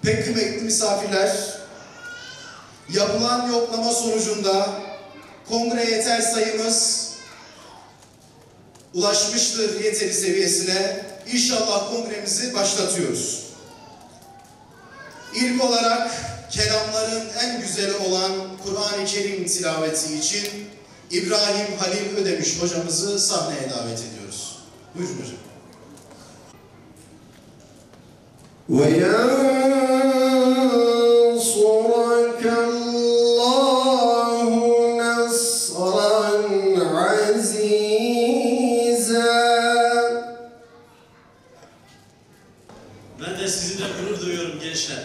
Pek kıymetli misafirler, yapılan yoklama sonucunda kongre yeter sayımız ulaşmıştır yeteri seviyesine. İnşallah kongremizi başlatıyoruz. İlk olarak kelamların en güzeli olan Kur'an-ı Kerim tilaveti için İbrahim Halil Ödemiş hocamızı sahneye davet ediyoruz. Buyurun hocam. وَيَنْصُرَكَ اللّٰهُ نَصْرًا عَزِيزًا. Ben de sizinle gurur duyuyorum gençler.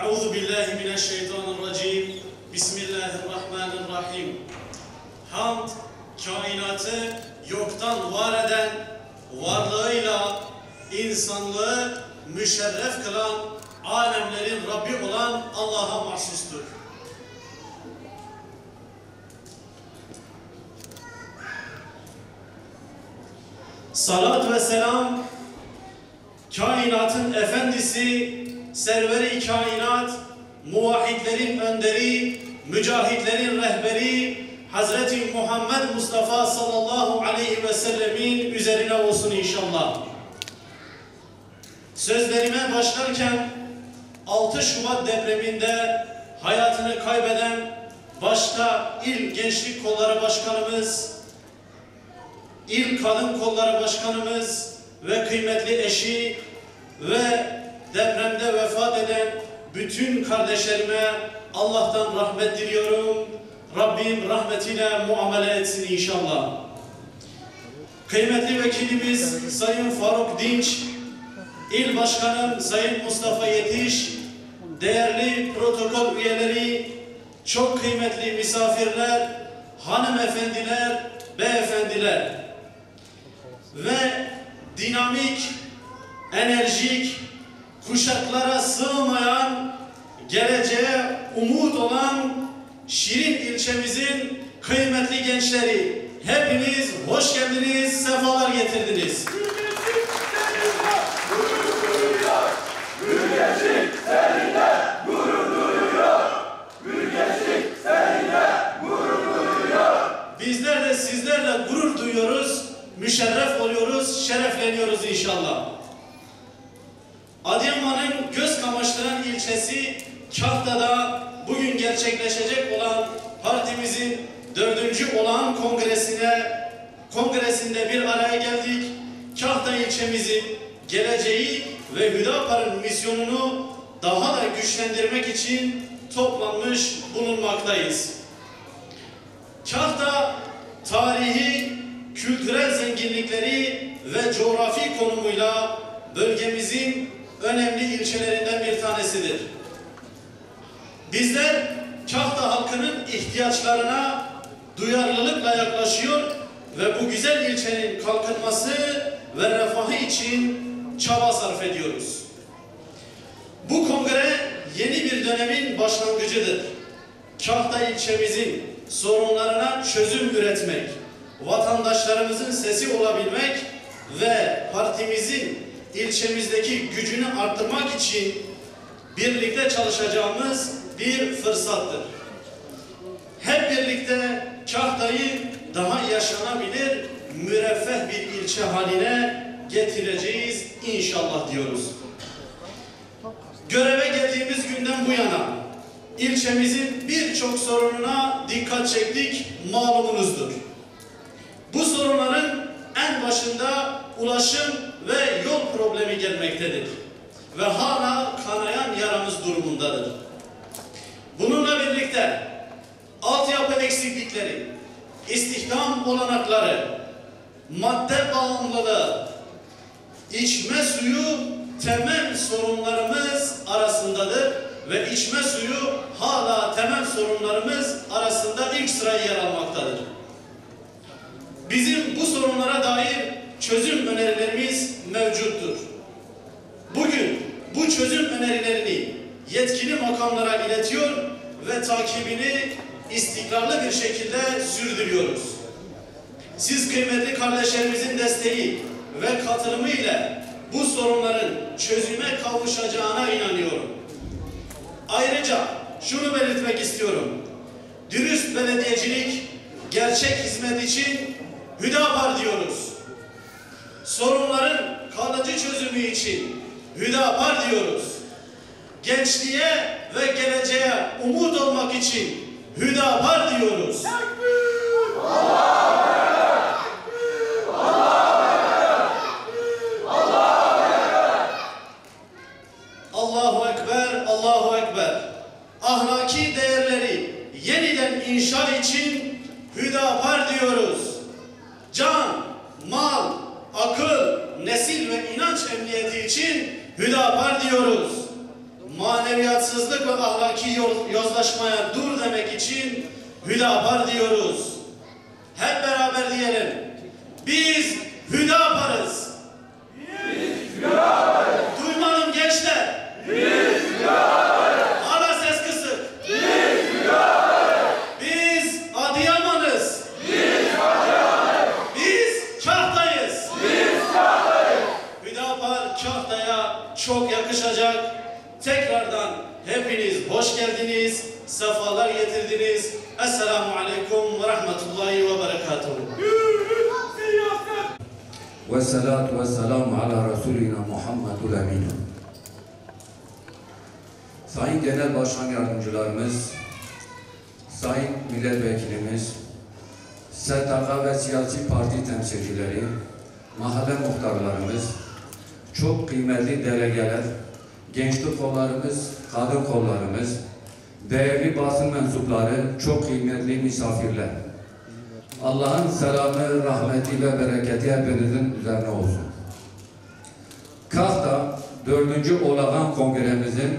Euzu billahi mineşşeytanirracim. Bismillahirrahmanirrahim. Hamd, kainatı yoktan var eden, varlığıyla insanlığı müşerref kılan, alemlerin Rabbi olan Allah'a mahsustur. Salat ve selam, kainatın efendisi, serveri kainat, muvahhidlerin önderi, mücahitlerin rehberi, Hazreti Muhammed Mustafa sallallahu aleyhi ve sellemin üzerine olsun inşallah. Sözlerime başlarken 6 Şubat depreminde hayatını kaybeden başta İl Gençlik Kolları Başkanımız, İl Kadın Kolları Başkanımız ve kıymetli eşi ve depremde vefat eden bütün kardeşlerime Allah'tan rahmet diliyorum. Rabbim rahmetiyle muamele etsin inşallah. Kıymetli vekilimiz Sayın Faruk Dinç, İl Başkanım Sayın Mustafa Yetiş, değerli protokol üyeleri, çok kıymetli misafirler, hanımefendiler, beyefendiler ve dinamik, enerjik, kuşaklara sığmayan, geleceğe umut olan Şirin ilçemizin kıymetli gençleri, hepiniz hoş geldiniz, sefalar getirdiniz. Ülkecik seninle gurur duyuyor. Ülkecik seninle gurur duyuyor. Bizler de sizlerle gurur duyuyoruz, müşerref oluyoruz, şerefleniyoruz inşallah. Adıyaman'ın göz kamaştıran ilçesi Kahta'da bugün gerçekleşecek olan partimizin 4. olağan kongresinde bir araya geldik. Kahta ilçemizin geleceği ve Hüdapar'ın misyonunu daha da güçlendirmek için toplanmış bulunmaktayız. Kahta tarihi, kültürel zenginlikleri ve coğrafi konumuyla bölgemizin önemli ilçelerinden bir tanesidir. Bizler Kahta halkının ihtiyaçlarına duyarlılıkla yaklaşıyor ve bu güzel ilçenin kalkınması ve refahı için çaba sarf ediyoruz. Bu kongre yeni bir dönemin başlangıcıdır. Kahta ilçemizin sorunlarına çözüm üretmek, vatandaşlarımızın sesi olabilmek ve partimizin ilçemizdeki gücünü arttırmak için birlikte çalışacağımız bir fırsattır. Hep birlikte Kahta'yı daha yaşanabilir, müreffeh bir ilçe haline getireceğiz inşallah diyoruz. Göreve geldiğimiz günden bu yana ilçemizin birçok sorununa dikkat çektik, malumunuzdur. Bu sorunların en başında ulaşım ve yol problemi gelmektedir ve hala kanayan yaramız durumundadır. Bununla birlikte altyapı eksiklikleri, istihdam olanakları, madde bağımlılığı, içme suyu temel sorunlarımız arasındadır ve içme suyu hala temel sorunlarımız arasında ilk sıraya yer almaktadır. Bizim bu sorunlara dair çözüm önerilerimiz mevcuttur. Bugün bu çözüm önerilerini yetkili makamlara iletiyor ve takibini istikrarlı bir şekilde sürdürüyoruz. Siz kıymetli kardeşlerimizin desteği ve katılımı ile bu sorunların çözüme kavuşacağına inanıyorum. Ayrıca şunu belirtmek istiyorum. Dürüst belediyecilik, gerçek hizmet için Hüdapar diyoruz. Sorunların kalıcı çözümü için Hüdapar diyoruz. Gençliğe ve geleceğe umut olmak için Hüdapar diyoruz. Allahu Ekber, Allahu Ekber. Ahlaki değerleri yeniden inşa için Hüdapar diyoruz. Can, mal, akıl, nesil ve inanç emniyeti için Hüdapar diyoruz. Maneviyatsızlık ve ahlaki yozlaşmaya dur demek için Hüdapar diyoruz. Hep beraber diyelim. Biz Hüdapar'ız. Biz Hüdapar'ız. Duymadım gençler. Biz Hüdapar'ız. Hala ses kısık. Biz Hüdapar'ız. Biz Adıyaman'ız. Biz Adıyaman'ız. Biz Kahta'yız. Biz Kahta'yız. Hüdapar Kahta'ya çok yakışacak. Tekrardan hepiniz hoş geldiniz, sefalar getirdiniz. Esselamu Aleyküm ve Rahmetullahi ve Berekatuhu. Ve salatu ve selamu ala Resulina Muhammedul Emin. Sayın Genel Başkan Yardımcılarımız, Sayın Milletvekilimiz, STK ve siyasi parti temsilcileri, mahalle muhtarlarımız, çok kıymetli delegeler, gençlik kollarımız, kadın kollarımız, değerli basın mensupları, çok kıymetli misafirler. Allah'ın selamı, rahmeti ve bereketi hepinizin üzerine olsun. Kahta 4. Olağan Kongremizin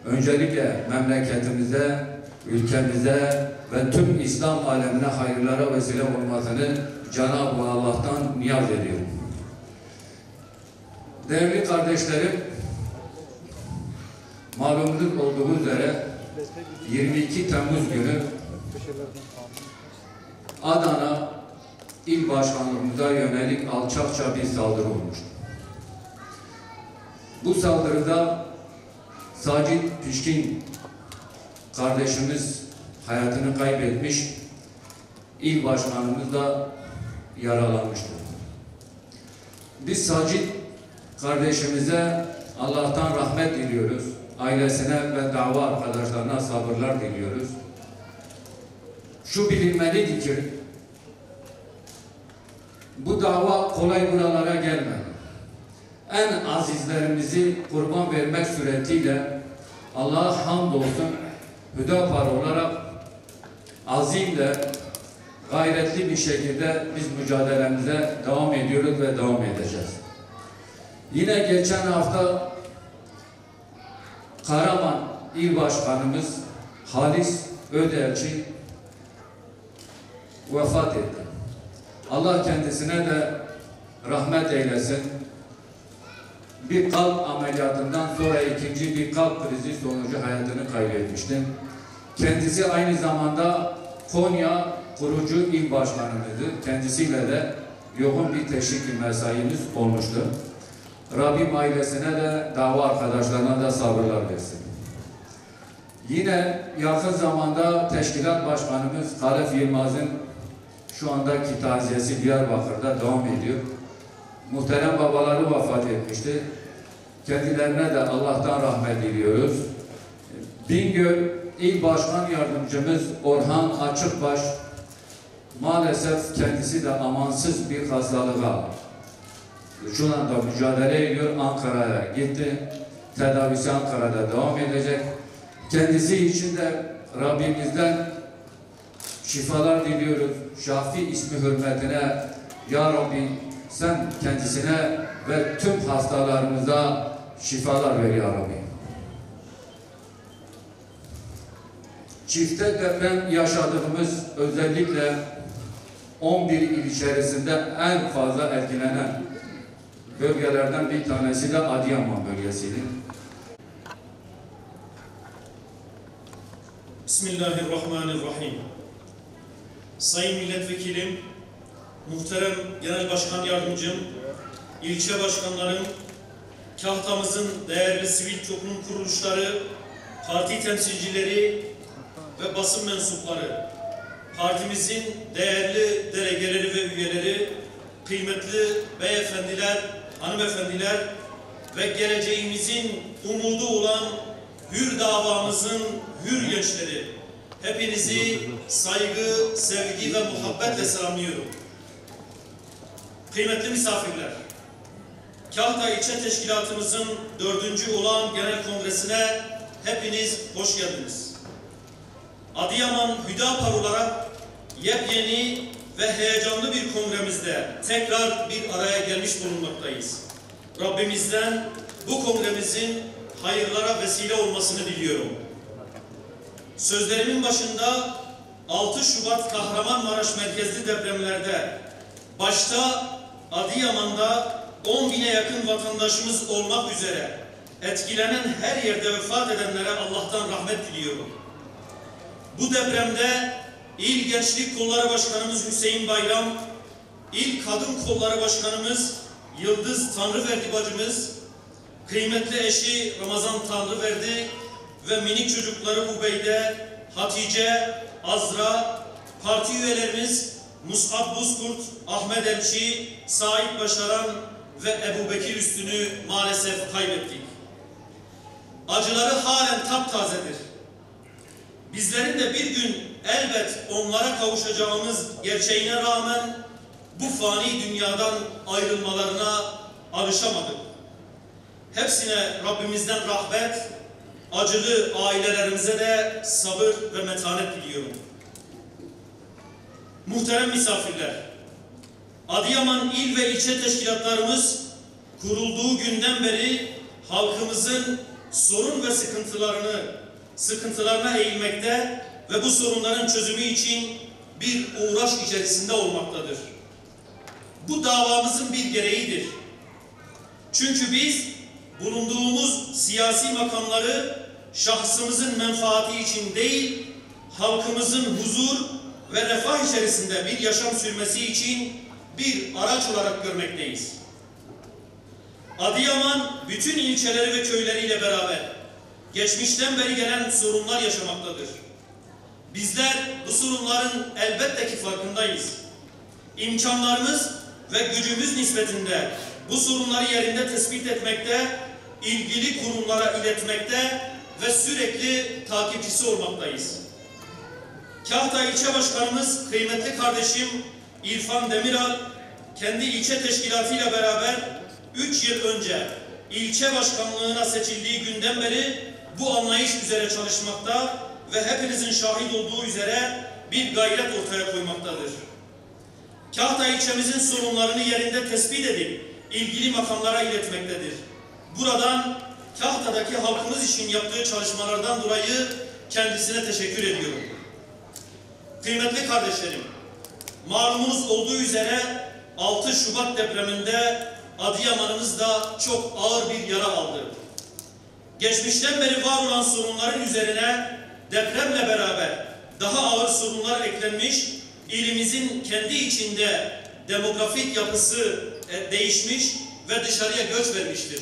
öncelikle memleketimize, ülkemize ve tüm İslam alemine hayırlara vesile olmasını Cenab-ı Allah'tan niyaz ediyorum. Değerli kardeşlerim, malumunuz olduğu üzere 22 Temmuz günü Adana İl Başkanlığımıza yönelik alçakça bir saldırı olmuştu. Bu saldırıda Sacit Pişkin kardeşimiz hayatını kaybetmiş, İl Başkanımız da yaralanmıştı. Biz Sacit kardeşimize Allah'tan rahmet diliyoruz. Ailesine ve dava arkadaşlarına sabırlar diliyoruz. Şu bilinmelidir ki bu dava kolay buralara gelmedi. En azizlerimizi kurban vermek suretiyle Allah'a hamdolsun Hüdapar olarak azimle, gayretli bir şekilde biz mücadelemize devam ediyoruz ve devam edeceğiz. Yine geçen hafta Karaman İl Başkanımız Halis Ödelci vefat etti. Allah kendisine de rahmet eylesin. Bir kalp ameliyatından sonra ikinci bir kalp krizi sonucu hayatını kaybetmişti. Kendisi aynı zamanda Konya kurucu il başkanımızdı. Kendisiyle de yoğun bir teşvik mesaimiz olmuştu. Rabbim ailesine de dava arkadaşlarına da sabırlar versin. Yine yakın zamanda teşkilat başkanımız Halef Yılmaz'ın şu andaki taziyesi Diyarbakır'da devam ediyor. Muhterem babaları vefat etmişti. Kendilerine de Allah'tan rahmet diliyoruz. Bingöl İl Başkan Yardımcımız Orhan Açıkbaş maalesef kendisi de amansız bir hastalığa şu anda mücadele ediyor. Ankara'ya gitti. Tedavisi Ankara'da devam edecek. Kendisi için de Rabbimizden şifalar diliyoruz. Şafi ismi hürmetine Ya Rabbi sen kendisine ve tüm hastalarımıza şifalar ver Ya Rabbi. Çifte deprem yaşadığımız özellikle 11 il içerisinde en fazla etkilenen bölgelerden bir tanesi de Adıyaman bölgesiydi. Bismillahirrahmanirrahim. Sayın Milletvekilim, muhterem Genel Başkan Yardımcım, ilçe başkanlarım, Kahtamızın değerli sivil toplum kuruluşları, parti temsilcileri ve basın mensupları, partimizin değerli delegeleri ve üyeleri, kıymetli beyefendiler, hanımefendiler ve geleceğimizin umudu olan hür davamızın hür gençleri, hepinizi saygı, sevgi ve muhabbetle selamlıyorum. Kıymetli misafirler, Kahta İlçe Teşkilatımızın 4. olağan genel kongresine hepiniz hoş geldiniz. Adıyaman Hüdapar olarak yepyeni ve heyecanlı bir kongremizde tekrar bir araya gelmiş bulunmaktayız. Rabbimizden bu kongremizin hayırlara vesile olmasını diliyorum. Sözlerimin başında 6 Şubat Kahramanmaraş merkezli depremlerde başta Adıyaman'da 10.000'e yakın vatandaşımız olmak üzere etkilenen her yerde vefat edenlere Allah'tan rahmet diliyorum. Bu depremde İl Gençlik Kolları Başkanımız Hüseyin Bayram, İl Kadın Kolları Başkanımız Yıldız Tanrıverdi bacımız, kıymetli eşi Ramazan Tanrıverdi ve minik çocukları Ubeyde, Hatice, Azra, parti üyelerimiz Mus'ab Buzkurt, Ahmet Elçi, Said Başaran ve Ebu Bekir Üstün'ü maalesef kaybettik. Acıları halen taptazedir. Bizlerin de bir gün elbet onlara kavuşacağımız gerçeğine rağmen bu fani dünyadan ayrılmalarına alışamadık. Hepsine Rabbimizden rahmet, acılı ailelerimize de sabır ve metanet diliyorum. Muhterem misafirler, Adıyaman il ve ilçe teşkilatlarımız kurulduğu günden beri halkımızın sorun ve sıkıntılarına eğilmekte ve bu sorunların çözümü için bir uğraş içerisinde olmaktadır. Bu davamızın bir gereğidir. Çünkü biz bulunduğumuz siyasi makamları şahsımızın menfaati için değil, halkımızın huzur ve refah içerisinde bir yaşam sürmesi için bir araç olarak görmekteyiz. Adıyaman bütün ilçeleri ve köyleriyle beraber geçmişten beri gelen sorunlar yaşamaktadır. Bizler bu sorunların elbette ki farkındayız. İmkanlarımız ve gücümüz nispetinde bu sorunları yerinde tespit etmekte, ilgili kurumlara iletmekte ve sürekli takipçisi olmaktayız. Kahta İlçe Başkanımız kıymetli kardeşim İrfan Demiral, kendi ilçe teşkilatıyla beraber 3 yıl önce ilçe başkanlığına seçildiği günden beri bu anlayış üzere çalışmakta ve hepinizin şahit olduğu üzere bir gayret ortaya koymaktadır. Kahta ilçemizin sorunlarını yerinde tespit edip ilgili makamlara iletmektedir. Buradan Kahta'daki halkımız için yaptığı çalışmalardan dolayı kendisine teşekkür ediyorum. Kıymetli kardeşlerim, malumunuz olduğu üzere 6 Şubat depreminde Adıyaman'ımız da çok ağır bir yara aldı. Geçmişten beri var olan sorunların üzerine depremle beraber daha ağır sorunlar eklenmiş, ilimizin kendi içinde demografik yapısı değişmiş ve dışarıya göç vermiştir.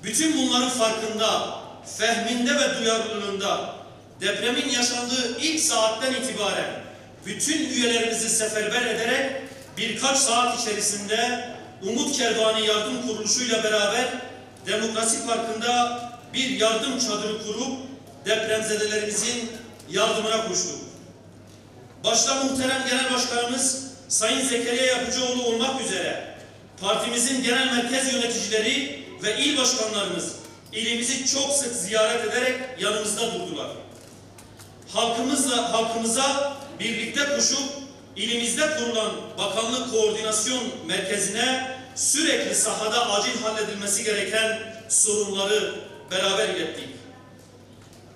Bütün bunların farkında, fehminde ve duyarlılığında depremin yaşandığı ilk saatten itibaren bütün üyelerimizi seferber ederek birkaç saat içerisinde Umut Kervanı Yardım Kuruluşu'yla beraber Demokrasi Parkı'nda bir yardım çadırı kurup depremzedelerimizin yardımına koştuk. Başta muhterem Genel Başkanımız Sayın Zekeriya Yapıcıoğlu olmak üzere partimizin genel merkez yöneticileri ve il başkanlarımız ilimizi çok sık ziyaret ederek yanımızda durdular. Halkımıza birlikte koşup ilimizde kurulan Bakanlık Koordinasyon Merkezi'ne sürekli sahada acil halledilmesi gereken sorunları beraber ilettik.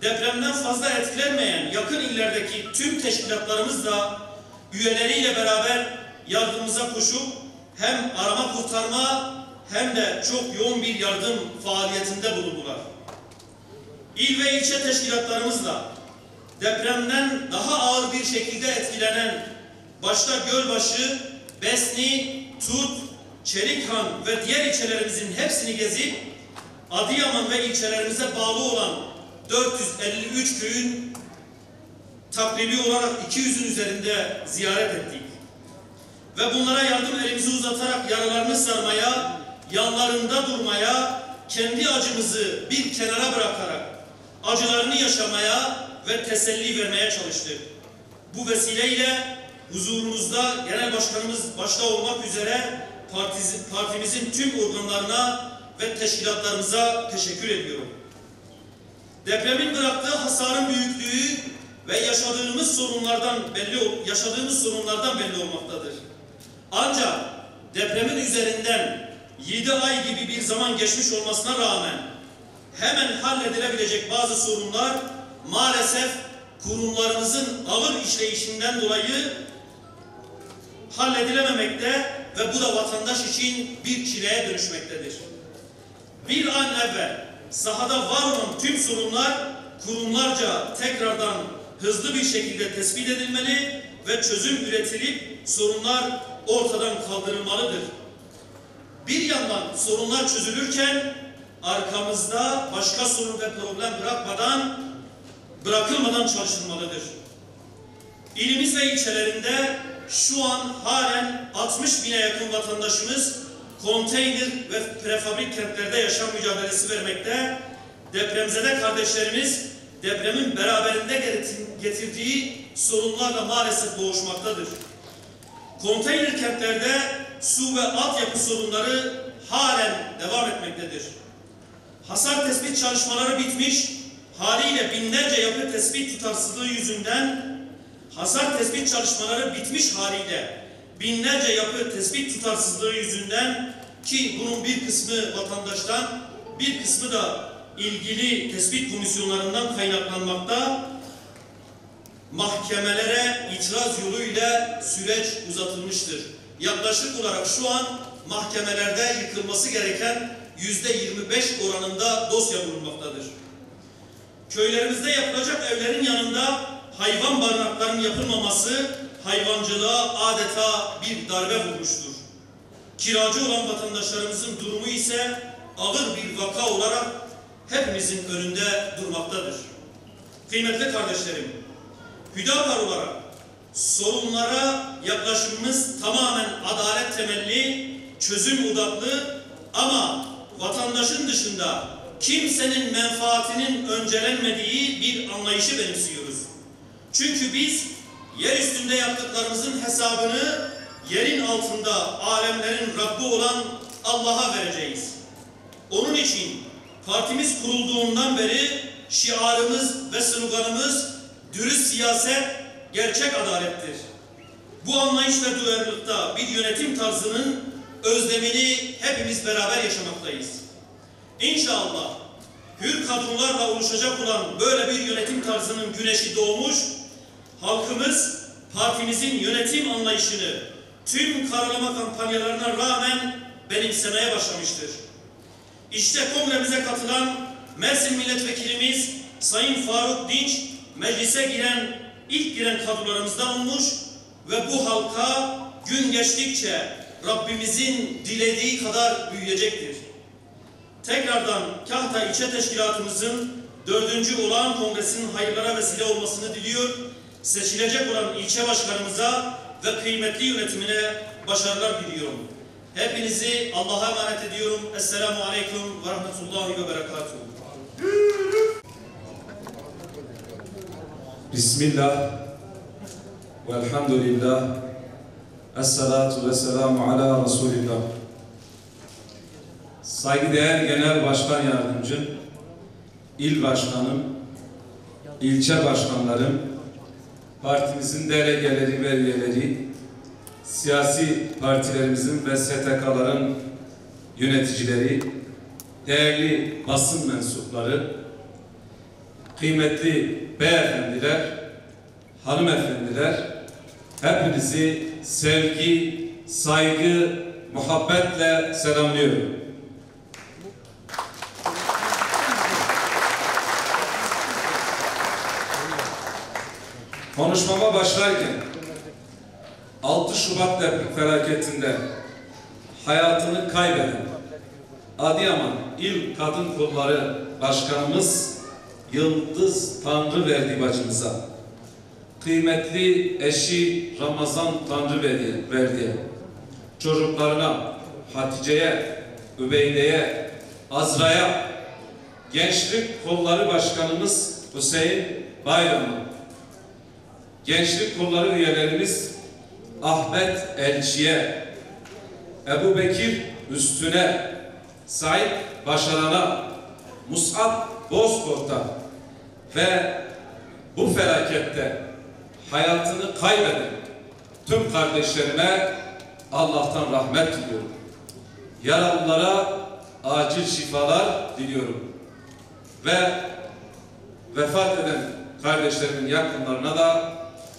Depremden fazla etkilenmeyen yakın illerdeki tüm teşkilatlarımız da üyeleriyle beraber yardımımıza koşup hem arama kurtarma hem de çok yoğun bir yardım faaliyetinde bulundular. İl ve ilçe teşkilatlarımızla depremden daha ağır bir şekilde etkilenen başta Gölbaşı, Besni, Tut, Çelikhan ve diğer ilçelerimizin hepsini gezip Adıyaman ve ilçelerimize bağlı olan 453 köyün takribi olarak 200'ün üzerinde ziyaret ettik. Ve bunlara yardım elimizi uzatarak yaralarını sarmaya, yanlarında durmaya, kendi acımızı bir kenara bırakarak acılarını yaşamaya ve teselli vermeye çalıştık. Bu vesileyle huzurunuzda Genel Başkanımız başta olmak üzere partimizin tüm organlarına ve teşkilatlarımıza teşekkür ediyorum. Depremin bıraktığı hasarın büyüklüğü ve yaşadığımız sorunlardan belli olmaktadır. Ancak depremin üzerinden 7 ay gibi bir zaman geçmiş olmasına rağmen hemen halledilebilecek bazı sorunlar maalesef kurumlarımızın ağır işleyişinden dolayı halledilememekte ve bu da vatandaş için bir çileye dönüşmektedir. Bir an evvel sahada var olan tüm sorunlar kurumlarca tekrardan hızlı bir şekilde tespit edilmeli ve çözüm üretilip sorunlar ortadan kaldırılmalıdır. Bir yandan sorunlar çözülürken arkamızda başka sorun ve problem bırakılmadan çalışılmalıdır. İlimiz ve ilçelerinde şu an halen 60 bine yakın vatandaşımız konteyner ve prefabrik kentlerde yaşam mücadelesi vermekte. Depremzede kardeşlerimiz depremin beraberinde getirdiği sorunlarla maalesef boğuşmaktadır. Konteyner kentlerde su ve altyapı sorunları halen devam etmektedir. Hasar tespit çalışmaları bitmiş, haliyle binlerce yapı tespit tutarsızlığı yüzünden ki bunun bir kısmı vatandaştan, bir kısmı da ilgili tespit komisyonlarından kaynaklanmakta, mahkemelere itiraz yoluyla süreç uzatılmıştır. Yaklaşık olarak şu an mahkemelerde yıkılması gereken %25 oranında dosya bulunmaktadır. Köylerimizde yapılacak evlerin yanında hayvan barınaklarının yapılmaması hayvancılığa adeta bir darbe vurmuştur. Kiracı olan vatandaşlarımızın durumu ise ağır bir vaka olarak hepimizin önünde durmaktadır. Kıymetli kardeşlerim, Hüdapar olarak sorunlara yaklaşımımız tamamen adalet temelli, çözüm odaklı ama vatandaşın dışında kimsenin menfaatinin öncelenmediği bir anlayışı benimsiyoruz. Çünkü biz yer üstünde yaptıklarımızın hesabını yerin altında alemlerin Rabbi olan Allah'a vereceğiz. Onun için partimiz kurulduğundan beri şiarımız ve sloganımız dürüst siyaset, gerçek adalettir. Bu anlayış ve duyarlılıkta bir yönetim tarzının özlemini hepimiz beraber yaşamaktayız. İnşallah hür kadrolarla oluşacak olan böyle bir yönetim tarzının güneşi doğmuş, halkımız partimizin yönetim anlayışını tüm karalama kampanyalarına rağmen benimsemeye başlamıştır. İşte kongremize katılan Mersin Milletvekilimiz Sayın Faruk Dinç, meclise ilk giren kadrolarımızdan olmuş ve bu halka gün geçtikçe Rabbimizin dilediği kadar büyüyecektir. Tekrardan Kahta İlçe Teşkilatımızın 4. olağan kongresinin hayırlara vesile olmasını diliyor. Seçilecek olan ilçe başkanımıza ve kıymetli yönetimine başarılar diliyorum. Hepinizi Allah'a emanet ediyorum. Esselamu Aleyküm ve Rahmetullahi ve Berekatuhu. Bismillah velhamdülillah esselatu vesselamu ala Resulillah. Saygıdeğer Genel Başkan Yardımcım, İl Başkanım, ilçe başkanlarım, partimizin delegeleri ve üyeleri, siyasi partilerimizin ve STK'ların yöneticileri, değerli basın mensupları, kıymetli beyefendiler, hanımefendiler, hepinizi sevgi, saygı, muhabbetle selamlıyorum. Konuşmama başlarken 6 Şubat deprem felaketinde hayatını kaybeden Adıyaman İl Kadın Kolları Başkanımız Yıldız Tanrıverdi bacımıza, kıymetli eşi Ramazan Tanrıverdi'ye, çocuklarına Hatice'ye, Übeyde'ye, Azra'ya, Gençlik Kolları Başkanımız Hüseyin Bayram'a, Gençlik Kolları üyelerimiz Ahmet Elçi'ye, Ebu Bekir Üstüne, Said Başaran'a, Mus'ab Bozkurt'a ve bu felakette hayatını kaybeden tüm kardeşlerime Allah'tan rahmet diliyorum. Yaralılara acil şifalar diliyorum. Ve vefat eden kardeşlerimin yakınlarına da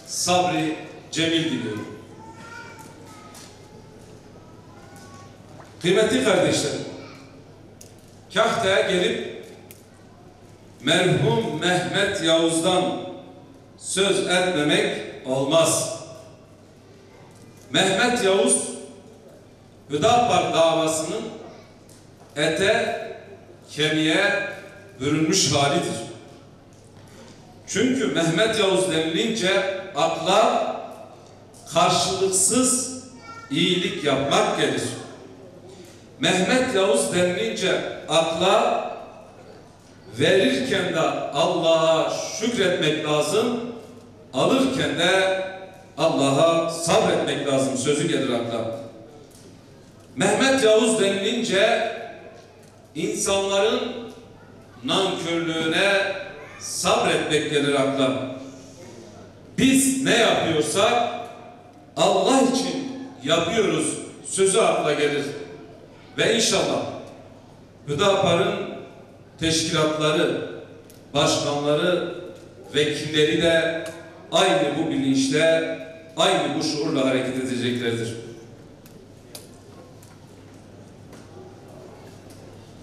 sabri cemil diliyorum. Kıymetli kardeşlerim, Kahta'ya gelip merhum Mehmet Yavuz'dan söz etmemek olmaz. Mehmet Yavuz, Hüdapar davasının ete, kemiğe bürünmüş halidir. Çünkü Mehmet Yavuz denilince akla karşılıksız iyilik yapmak gelir. Mehmet Yavuz denilince akla verirken de Allah'a şükretmek lazım, alırken de Allah'a sabretmek lazım sözü gelir akla. Mehmet Yavuz denilince insanların nankörlüğüne sabretmek gelir akla. Biz ne yapıyorsak Allah için yapıyoruz sözü akla gelir. Ve inşallah Hüdapar'ın teşkilatları, başkanları, vekilleri de aynı bu bilinçle, aynı bu şuurla hareket edeceklerdir.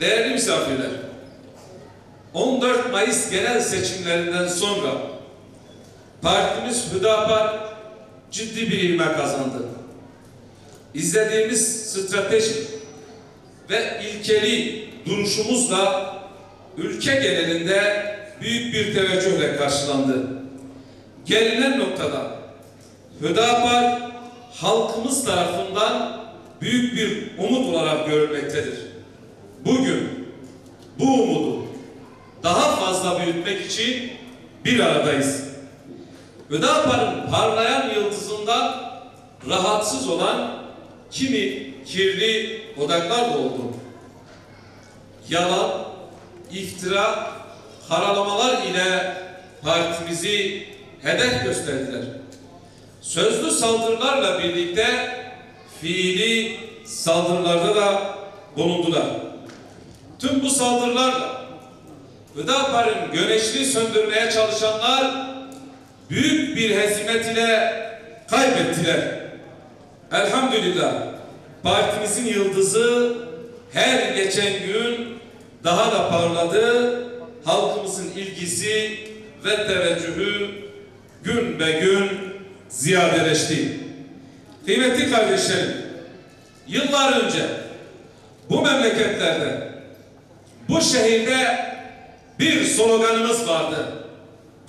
Değerli misafirler, 14 Mayıs genel seçimlerinden sonra partimiz Hüdapar ciddi bir ivme kazandı. İzlediğimiz stratejik ve ilkeli duruşumuzla ülke genelinde büyük bir teveccühle karşılandı. Gelinen noktada Hüdapar halkımız tarafından büyük bir umut olarak görülmektedir. Bugün bu umudu daha fazla büyütmek için bir aradayız. Hüdapar'ın parlayan yıldızından rahatsız olan kimi kirli odaklar da oldu. Yalan, iftira, karalamalar ile partimizi hedef gösterdiler. Sözlü saldırılarla birlikte fiili saldırılarda da bulundular. Tüm bu saldırılarla Hüdapar'ın güneşini söndürmeye çalışanlar büyük bir hezimet ile kaybettiler. Elhamdülillah partimizin yıldızı her geçen gün daha da parladı. Halkımızın ilgisi ve teveccühü gün be gün ziyadeleşti. Kıymetli kardeşlerim, yıllar önce bu memleketlerde, bu şehirde bir sloganımız vardı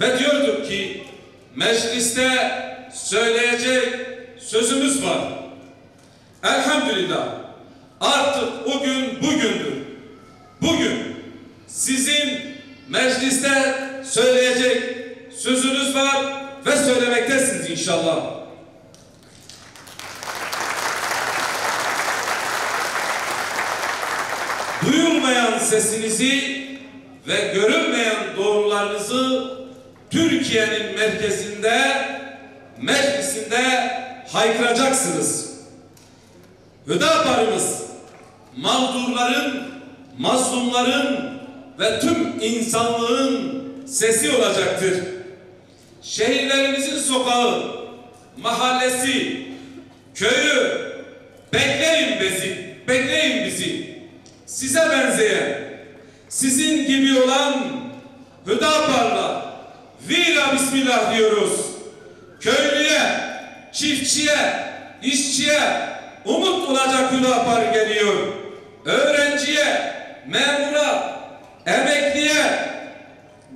ve diyorduk ki mecliste söyleyecek sözümüz var. Elhamdülillah artık o gün bugündür. Bugün sizin mecliste söyleyecek sözünüz var ve söylemektesiniz inşallah. Duyulmayan sesinizi ve görünmeyen doğrularınızı Türkiye'nin merkezinde, meclisinde haykıracaksınız. Hüdapar'ımız mağdurların, mazlumların ve tüm insanlığın sesi olacaktır. Şehirlerimizin sokağı, mahallesi, köyü, bekleyin bizi, bekleyin bizi. Size benzeyen, sizin gibi olan Hüdapar'la vira bismillah diyoruz. Köylüye, çiftçiye, işçiye, umut olacak Hüdapar geliyor. Öğrenciye, memura, emekliye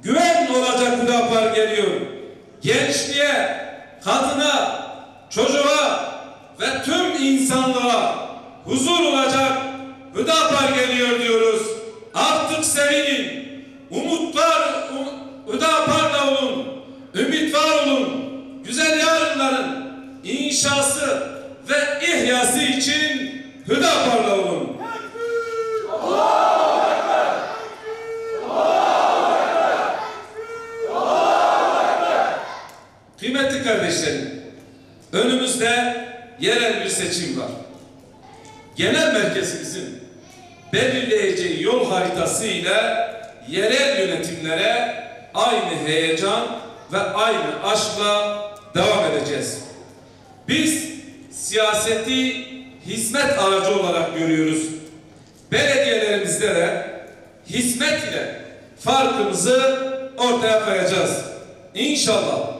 güven olacak Hüdapar geliyor. Gençliğe, kadına, çocuğa ve tüm insanlığa huzur olacak Hüdapar geliyor diyoruz. Artık sevinin, Hüdapar'la olun, ümit var olun. Güzel yarınların inşası ve ihyası için Hüdapar'la olun. Kıymetli kardeşlerim, önümüzde yerel bir seçim var. Genel merkezimizin belirleyeceği yol haritası ile yerel yönetimlere aynı heyecan ve aynı aşkla devam edeceğiz. Biz siyaseti hizmet aracı olarak görüyoruz. Belediyelerimizde de hizmet ile farkımızı ortaya koyacağız. İnşallah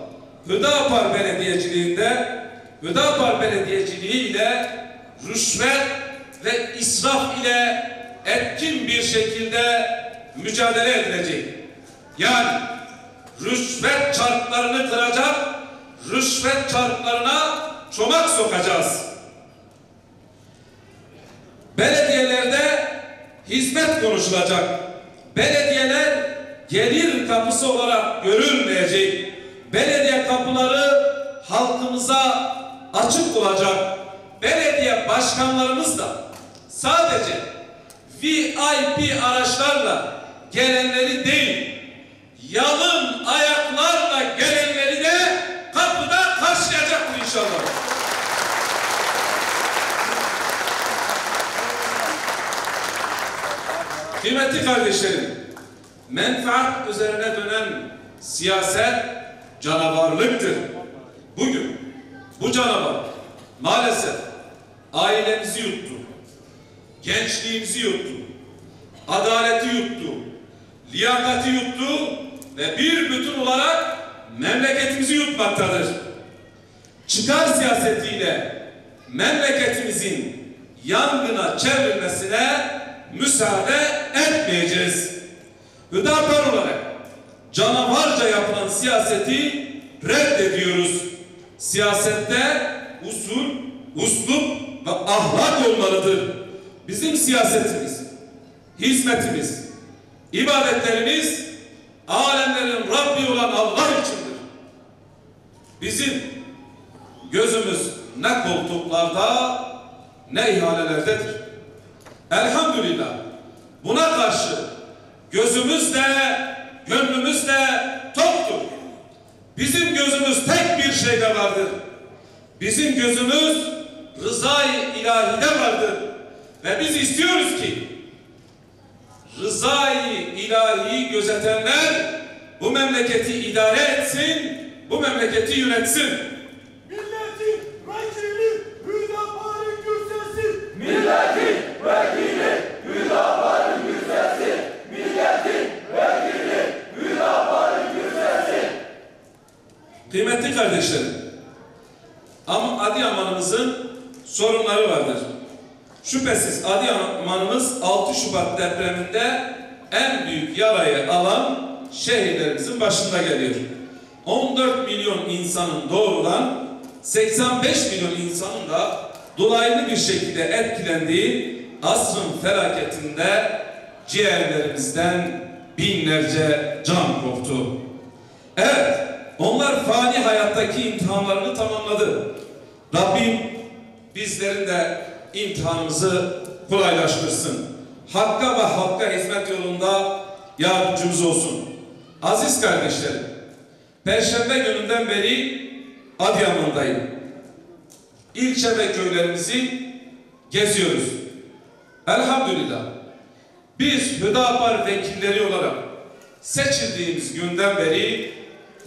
Hüdapar Belediyeciliği ile rüşvet ve israf ile etkin bir şekilde mücadele edilecek. Yani rüşvet çarklarını kıracak, rüşvet çarklarına çomak sokacağız. Belediyelerde hizmet konuşulacak. Belediyeler gelir kapısı olarak görülmeyecek. Belediye kapıları halkımıza açık olacak. Belediye başkanlarımız da sadece VIP araçlarla gelenleri değil, yalın ayaklarla gelenleri de kapıda karşılayacaktır inşallah. Kıymetli kardeşlerim, menfaat üzerine dönen siyaset canavarlıktır. Bugün bu canavar maalesef ailemizi yuttu, gençliğimizi yuttu, adaleti yuttu, liyakati yuttu ve bir bütün olarak memleketimizi yutmaktadır. Çıkar siyasetiyle memleketimizin yangına çevrilmesine müsaade etmeyeceğiz. Hüdapar olarak canavarca yapılan siyaseti reddediyoruz. Siyasette usul, uslup ve ahlak olmalıdır. Bizim siyasetimiz, hizmetimiz, ibadetlerimiz alemlerin Rabbi olan Allah içindir. Bizim gözümüz ne koltuklarda ne ihalelerdedir. Elhamdülillah buna karşı gözümüz de gönlümüz de toktur. Bizim gözümüz tek bir şeyde vardır. Bizim gözümüz rızayı ilahide vardır. Ve biz istiyoruz ki rızayı ilahiyi gözetenler bu memleketi idare etsin, bu memleketi yönetsin. Milletin vekili Hüdapar'ın gürsesi. Milletin vekili Hüdapar'ın gürsesi. Milletin vekili Hüdapar'ın gürsesi. Kıymetli kardeşlerim, Adıyaman'ımızın sorunları vardır. Şüphesiz Adıyaman'ımız 6 Şubat depreminde en büyük yarayı alan şehirlerimizin başında geliyor. 14 milyon insanın doğrudan 85 milyon insanın da dolaylı bir şekilde etkilendiği asrın felaketinde ciğerlerimizden binlerce can koptu. Evet, onlar fani hayattaki imtihanlarını tamamladı. Rabbim bizlerin de imtihanımızı kolaylaştırsın. Hakka ve halka hizmet yolunda yardımcımız olsun. Aziz kardeşlerim, Perşembe gününden beri Adıyaman'dayım. İlçe ve köylerimizi geziyoruz. Elhamdülillah biz Hüdapar vekilleri olarak seçildiğimiz günden beri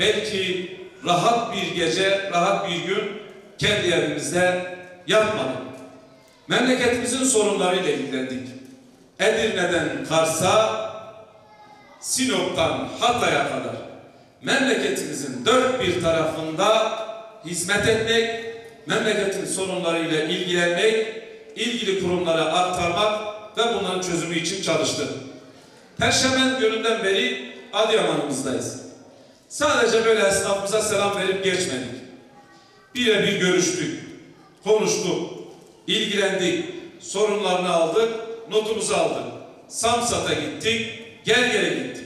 belki rahat bir gece, rahat bir gün kendi evimizde yatmadık. Memleketimizin sorunlarıyla ilgilendik. Edirne'den Kars'a, Sinop'tan Hatay'a kadar memleketimizin dört bir tarafında hizmet etmek, memleketin sorunlarıyla ilgilenmek, ilgili kurumlara aktarmak ve bunların çözümü için çalıştı. Perşembe gününden beri Adıyaman'ımızdayız. Sadece böyle esnafımıza selam verip geçmedik. Birebir görüştük, konuştuk, ilgilendik, sorunlarını aldık, notumuzu aldık. Samsat'a gittik, Gerger'e gittik.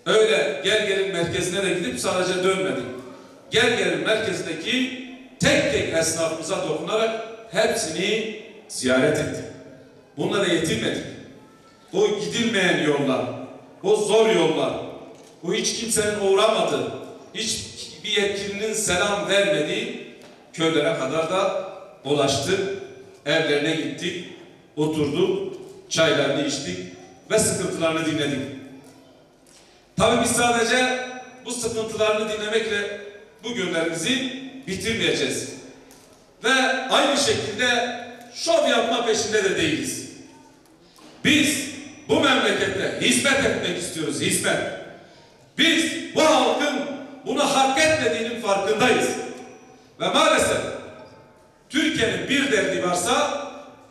Öyle Gerger'in merkezine de gidip sadece dönmedik. Gerger'in merkezindeki tek tek esnafımıza dokunarak hepsini ziyaret ettik. Bunlara yetinmedik. O gidilmeyen yollar, o zor yollar, o hiç kimsenin uğramadığı, hiçbir yetkilinin selam vermediği köylere kadar da dolaştık, evlerine gittik, oturduk, çaylarını içtik ve sıkıntılarını dinledik. Tabii biz sadece bu sıkıntılarını dinlemekle bu günlerimizi bitirmeyeceğiz. Ve aynı şekilde şov yapma peşinde de değiliz. Biz bu memlekette hizmet etmek istiyoruz, hizmet. Biz bu halkın bunu hak etmediğinin farkındayız. Ve maalesef Türkiye'nin bir derdi varsa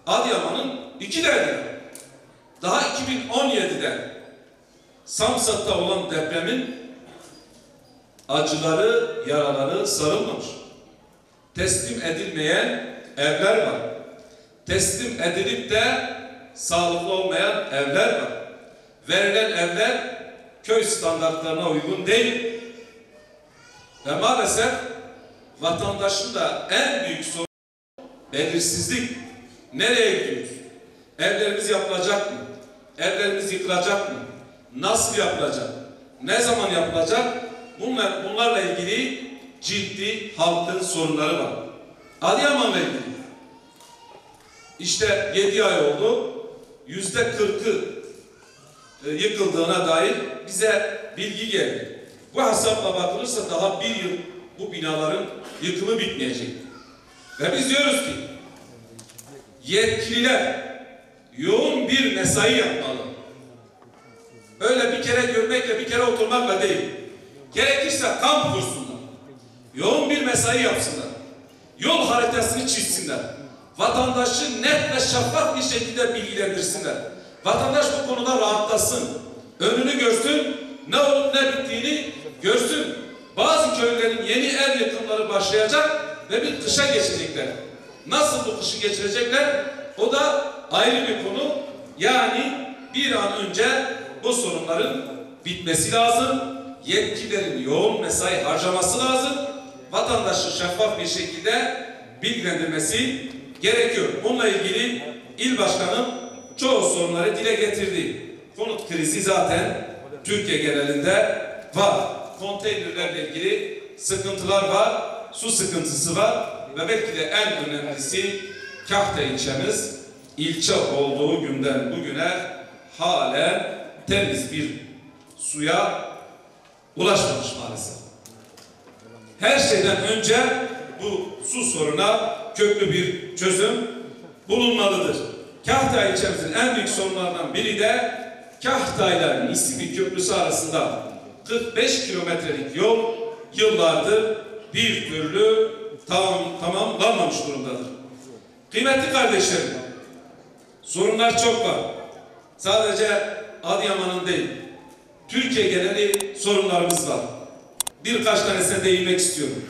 Adıyaman'ın iki derdi var. Daha 2017'de Samsat'ta olan depremin acıları, yaraları sarılmamış. Teslim edilmeyen evler var. Teslim edilip de sağlıklı olmayan evler var. Verilen evler köy standartlarına uygun değil. Ve maalesef vatandaşın da en büyük sorunu belirsizlik. Nereye gidiyoruz? Evlerimiz yapılacak mı? Evlerimiz yıkılacak mı? Nasıl yapılacak? Ne zaman yapılacak? Bunlarla ilgili ciddi halkın sorunları var. Adıyaman'la ilgili. İşte 7 ay oldu. %40'ı yıkıldığına dair bize bilgi geldi. Bu hesapla bakılırsa daha bir yıl bu binaların yıkımı bitmeyecek. Ve biz diyoruz ki yetkililer yoğun bir mesai yapmalı. Öyle bir kere görmekle, bir kere oturmakla değil. Gerekirse kamp kursunlar. Yoğun bir mesai yapsınlar. Yol haritasını çizsinler. Vatandaşı net ve şeffaf bir şekilde bilgilendirsinler. Vatandaş bu konuda rahatlasın. Önünü görsün, ne olup ne bittiğini görsün. Bazı köylerin yeni ev yıkımları başlayacak ve bir kışa geçecekler. Nasıl bu kışı geçirecekler? O da ayrı bir konu. Yani bir an önce bu sorunların bitmesi lazım. Yetkililerin yoğun mesai harcaması lazım. Vatandaşı şeffaf bir şekilde bilgilendirmesi gerekiyor. Bununla ilgili il başkanım çoğu sorunları dile getirdi. Konut krizi zaten Türkiye genelinde var. Konteynerlerle ilgili sıkıntılar var. Su sıkıntısı var. Ve belki de en önemlisi Kahta ilçemiz ilçe olduğu günden bugüne halen temiz bir suya ulaşmamış maalesef. Her şeyden önce bu su soruna köklü bir çözüm bulunmalıdır. Kahta ilçemizin en büyük sorunlarından biri de Kahta ile İsmi Köprüsü arasında 45 kilometrelik yol yıllardır bir türlü tamamlanmamış durumdadır. Kıymetli kardeşlerim, sorunlar çok var. Sadece Adıyaman'ın değil, Türkiye geneli sorunlarımız var. Birkaç tanesine değinmek istiyorum.